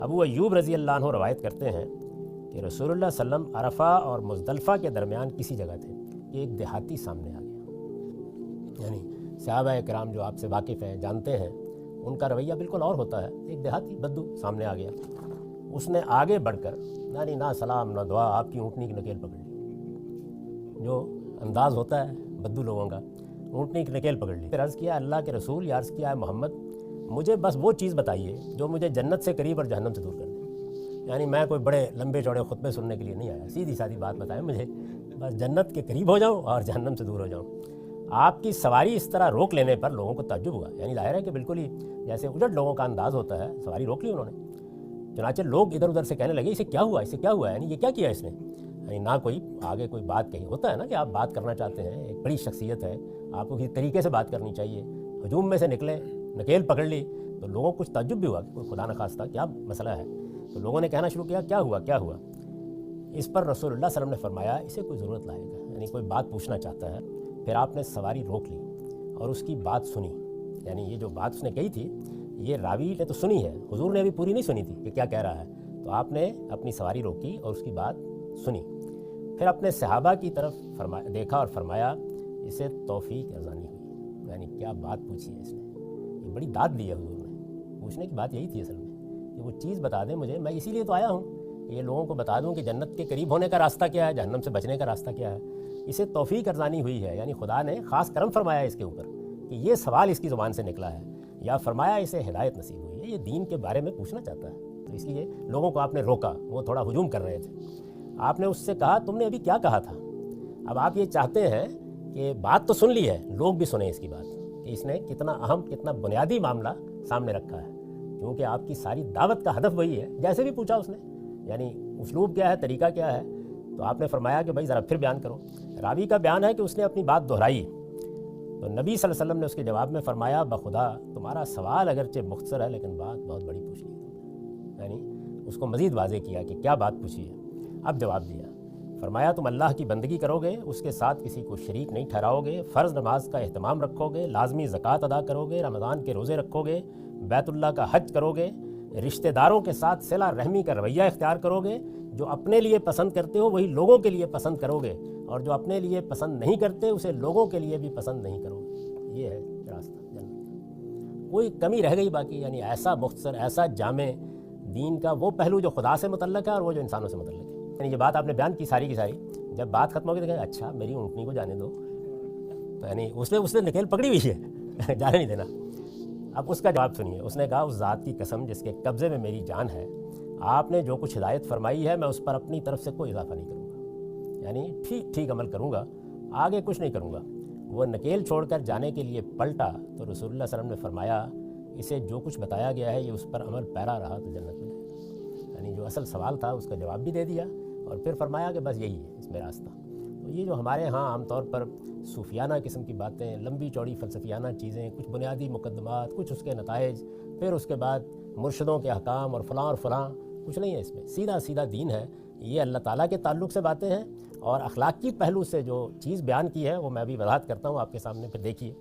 ابو ایوب رضی اللہ عنہ روایت کرتے ہیں کہ رسول اللہ صلی اللہ علیہ وسلم عرفہ اور مزدلفہ کے درمیان کسی جگہ تھے کہ ایک دیہاتی سامنے آ گیا. یعنی صحابہ کرام جو آپ سے واقف ہیں، جانتے ہیں، ان کا رویہ بالکل اور ہوتا ہے. ایک دیہاتی بدو سامنے آ گیا. اس نے آگے بڑھ کر یعنی نہ سلام نہ دعا، آپ کی اونٹنی کی نکیل پکڑ لی. جو انداز ہوتا ہے بدو لوگوں کا، اونٹنی کی نکیل پکڑ لی. پھر عرض کیا اللہ کے رسول، یا عرض کیا ہے محمد، مجھے بس وہ چیز بتائیے جو مجھے جنت سے قریب اور جہنم سے دور کر دے. یعنی میں کوئی بڑے لمبے چوڑے خطبے سننے کے لیے نہیں آیا، سیدھی سادھی بات بتائیں مجھے، بس جنت کے قریب ہو جاؤں اور جہنم سے دور ہو جاؤں. آپ کی سواری اس طرح روک لینے پر لوگوں کو تعجب ہوا. یعنی ظاہر ہے کہ بالکل ہی جیسے اجڑ لوگوں کا انداز ہوتا ہے، سواری روک لی انہوں نے. چنانچہ لوگ ادھر ادھر سے کہنے لگے اسے کیا ہوا، اسے کیا ہوا، یعنی یہ کیا کیا اس نے. یعنی نہ کوئی آگے کوئی بات کہی. ہوتا ہے نا کہ آپ بات کرنا چاہتے ہیں، ایک بڑی شخصیت ہے، آپ کو کسی طریقے سے بات کرنی چاہیے، ہجوم میں سے نکلے، نکیل پکڑ لی، تو لوگوں کو کچھ تعجب بھی ہوا کہ کوئی خدا نخواستہ کیا مسئلہ ہے. تو لوگوں نے کہنا شروع کیا کیا ہوا کیا ہوا. اس پر رسول اللہ صلی اللہ علیہ وسلم نے فرمایا اسے کوئی ضرورت لائے گا، یعنی کوئی بات پوچھنا چاہتا ہے. پھر آپ نے سواری روک لی اور اس کی بات سنی. یعنی یہ جو بات اس نے کہی تھی یہ راوی نے تو سنی ہے، حضور نے ابھی پوری نہیں سنی تھی کہ کیا کہہ رہا ہے. تو آپ نے اپنی سواری روکی اور اس کی بات سنی. پھر اپنے صحابہ کی طرف دیکھا اور فرمایا اسے توفیق ارزانی ہوئی. یعنی کیا بات پوچھی ہے اس نے، یہ بڑی داد دی ہے حضور نے. پوچھنے کی بات یہی تھی اصل میں کہ وہ چیز بتا دیں مجھے، میں اسی لیے تو آیا ہوں کہ یہ لوگوں کو بتا دوں کہ جنت کے قریب ہونے کا راستہ کیا ہے، جہنم سے بچنے کا راستہ کیا ہے. اسے توفیق ارزانی ہوئی ہے، یعنی خدا نے خاص کرم فرمایا اس کے اوپر کہ یہ سوال اس کی زبان سے نکلا ہے، یا فرمایا اسے ہدایت نصیب ہوئی ہے، یہ دین کے بارے میں پوچھنا چاہتا ہے. تو اس لیے لوگوں کو آپ نے روکا، وہ تھوڑا ہجوم کر رہے تھے. آپ نے اس سے کہا تم نے ابھی کیا کہا تھا. اب آپ یہ چاہتے ہیں کہ بات تو سن لی ہے، لوگ بھی سنیں اس کی بات کہ اس نے کتنا اہم، کتنا بنیادی معاملہ سامنے رکھا ہے. کیونکہ آپ کی ساری دعوت کا ہدف وہی ہے. جیسے بھی پوچھا اس نے، یعنی اسلوب کیا ہے، طریقہ کیا ہے. تو آپ نے فرمایا کہ بھائی ذرا پھر بیان کرو. راوی کا بیان ہے کہ اس نے اپنی بات دہرائی. تو نبی صلی اللہ علیہ وسلم نے اس کے جواب میں فرمایا بخدا تمہارا سوال اگرچہ مختصر ہے لیکن بات بہت بڑی پوچھ لی. یعنی اس کو مزید واضح کیا کہ کیا بات پوچھی ہے. اب جواب دیا، فرمایا تم اللہ کی بندگی کرو گے، اس کے ساتھ کسی کو شریک نہیں ٹھہراؤ گے، فرض نماز کا اہتمام رکھو گے، لازمی زکوٰۃ ادا کرو گے، رمضان کے روزے رکھو گے، بیت اللہ کا حج کرو گے، رشتہ داروں کے ساتھ صلہ رحمی کا رویہ اختیار کرو گے. جو اپنے لیے پسند کرتے ہو وہی لوگوں کے لیے پسند کرو گے، اور جو اپنے لیے پسند نہیں کرتے اسے لوگوں کے لیے بھی پسند نہیں کرو گے. یہ ہے راستہ جنت. کوئی کمی رہ گئی باقی. یعنی ایسا مختصر، ایسا جامع دین کا وہ پہلو جو خدا سے متعلق ہے اور وہ جو انسانوں سے متعلق ہے. یعنی یہ بات آپ نے بیان کی ساری کی ساری. جب بات ختم ہو گئی تو کہا اچھا میری اونٹنی کو جانے دو. تو یعنی اس نے نکیل پکڑی ہوئی ہے، جانے نہیں دینا. اب اس کا جواب سنیے. اس نے کہا اس ذات کی قسم جس کے قبضے میں میری جان ہے، آپ نے جو کچھ ہدایت فرمائی ہے میں اس پر اپنی طرف سے کوئی اضافہ نہیں کروں گا. یعنی ٹھیک عمل کروں گا، آگے کچھ نہیں کروں گا. وہ نکیل چھوڑ کر جانے کے لیے پلٹا تو رسول اللہ صلی اللہ علیہ وسلم نے فرمایا اسے جو کچھ بتایا گیا ہے یہ اس پر عمل پیرا رہا تو جنت میں جائے گا. یعنی جو اصل سوال تھا اس کا جواب بھی دے دیا اور پھر فرمایا کہ بس یہی ہے اس میں راستہ. تو یہ جو ہمارے ہاں عام طور پر صوفیانہ قسم کی باتیں، لمبی چوڑی فلسفیانہ چیزیں، کچھ بنیادی مقدمات، کچھ اس کے نتائج، پھر اس کے بعد مرشدوں کے احکام اور فلاں، کچھ نہیں ہے اس میں. سیدھا دین ہے. یہ اللہ تعالیٰ کے تعلق سے باتیں ہیں، اور اخلاق کی پہلو سے جو چیز بیان کی ہے وہ میں بھی وضاحت کرتا ہوں آپ کے سامنے. پھر دیکھیے